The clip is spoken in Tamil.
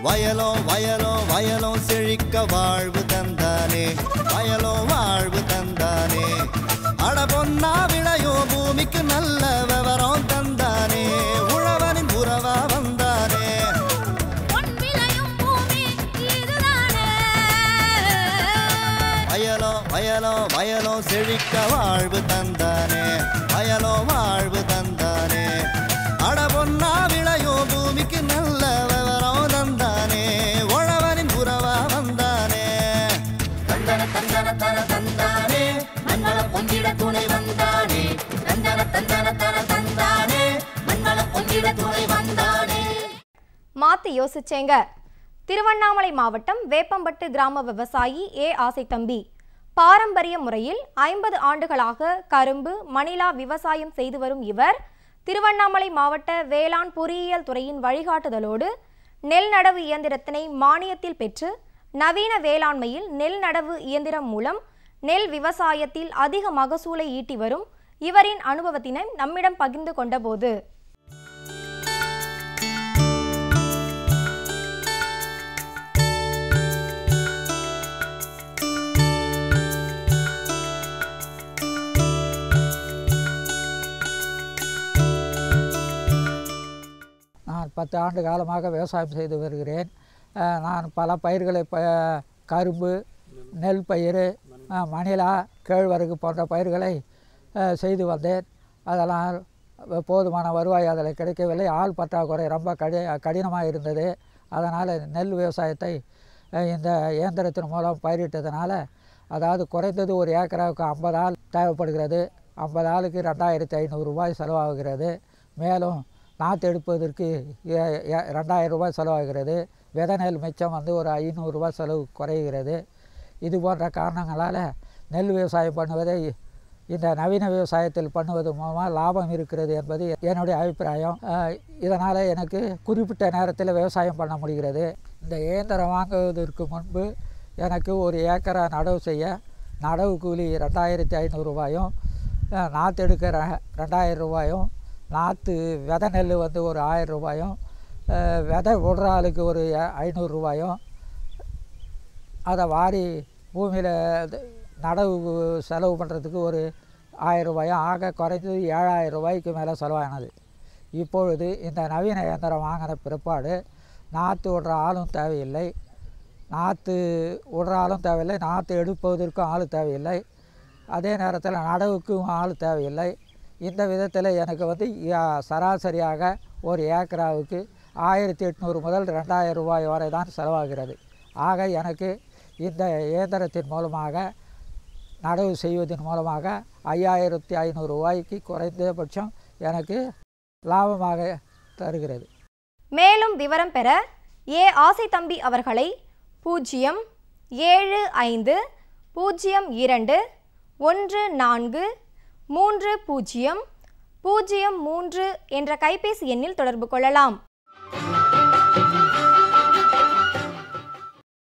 வயலோ வயலோ வயலோ செழிக்க வாழ்வு தந்தானே, வயலோ வாழ்வு தந்தானே. அட பொன்னா விளையோ பூமிக்கு நல்ல விவரம் தந்தானே, உழவனின் உறவா வந்தானே. வயலோ வயலோ வயலோ செழிக்க வாழ்வு தந்தானே, வயலோ வாழ்வு தந்தானே. அட பொன்னா விளையோ பூமிக்கு நல்ல விவரம் தந்தானே, உழவனின் உறவா வந்தானே. தந்தன தந்தன தன தந்தானே, மண்வள பொங்கிட துணை வந்தானே. தந்தன தந்தன தன தந்தானே, மண்வள பொங்கிட துணை வந்தானே. மாத்தி யோசிச்சேங்க. திருவண்ணாமலை மாவட்டம் வேப்பம்பட்டு கிராம விவசாயி ஆசைத்தம்பி பாரம்பரிய முறையில் 50 ஆண்டுகளாக கரும்பு மணிலா விவசாயம் செய்து வரும் இவர் திருவண்ணாமலை மாவட்ட வேளாண் பொறியியல் துறையின் வழிகாட்டுதலோடு நெல் நடவு இயந்திரத்தினை மானியத்தில் பெற்று நவீன வேளாண்மையில் நெல் நடவு இயந்திரம் மூலம் நெல் விவசாயத்தில் அதிக மகசூலை ஈட்டி வரும் இவரின் அனுபவத்தினை நம்மிடம் பகிர்ந்து கொண்டபோது, நான் 10 ஆண்டு காலமாக விவசாயம் செய்து வருகிறேன். நான் பல பயிர்களை கரும்பு, நெல் பயிர், மணிலா, கேழ்வரகு போன்ற பயிர்களை செய்து வந்தேன். அதெல்லாம் போதுமான வருவாய் அதில் கிடைக்கவில்லை. ஆள் பற்றாக்குறை ரொம்ப கடினமாக இருந்தது. அதனால் நெல் விவசாயத்தை இந்த இயந்திரத்தின் மூலம் பயிரிட்டதுனால, அதாவது குறைந்தது ஒரு ஏக்கராவுக்கு 50 ஆள் தேவைப்படுகிறது. 50 ஆளுக்கு 2500 ரூபாய் செலவாகிறது. மேலும் நாற்று எடுப்பதற்கு 2000 ரூபாய் செலவாகிறது. விதை நெல் மிச்சம் ஒரு 500 ரூபாய் செலவு குறைகிறது. இது போன்ற காரணங்களால் நெல் விவசாயம் பண்ணுவதை இந்த நவீன விவசாயத்தில் பண்ணுவது மூலமாக லாபம் இருக்கிறது என்பது என்னுடைய அபிப்பிராயம். இதனால் எனக்கு குறிப்பிட்ட நேரத்தில் விவசாயம் பண்ண முடிகிறது. இந்த இயந்திரம் வாங்குவதற்கு முன்பு எனக்கு ஒரு ஏக்கரை நடவு செய்ய நடவு கூலி 2500 ரூபாயும், நாற்று எடுக்கிற 2000 ரூபாயும், நாற்று விதை நெல் ஒரு 1000 ரூபாயும், விதை விடுற ஆளுக்கு ஒரு 500 ரூபாயும், அதை வாரி பூமியில் நடவு செலவு பண்ணுறதுக்கு ஒரு 1000 ரூபாயும், ஆக குறைஞ்சது 7000 ரூபாய்க்கு மேலே செலவானது. இப்பொழுது இந்த நவீன இயந்திரம் வாங்கின பிற்பாடு நாற்று விடுற ஆளும் தேவையில்லை, நாற்று விடுற ஆளும் தேவையில்லை, நாற்று எடுப்பதற்கும் ஆள் தேவையில்லை, அதே நேரத்தில் நடவுக்கும் ஆள் தேவையில்லை. இந்த விதத்தில் எனக்கு சராசரியாக ஒரு ஏக்கராவுக்கு 1800 முதல் 2000 ரூபாய் வரை தான் செலவாகிறது. ஆக எனக்கு இந்த இயந்திரத்தின் மூலமாக நடவு செய்வதன் மூலமாக 5500 ரூபாய்க்கு குறைந்தபட்சம் எனக்கு லாபமாக தருகிறது. மேலும் விவரம் பெற ஆசைத்தம்பி அவர்களை 07502143003 என்ற கைபேசி எண்ணில் தொடர்பு கொள்ளலாம்.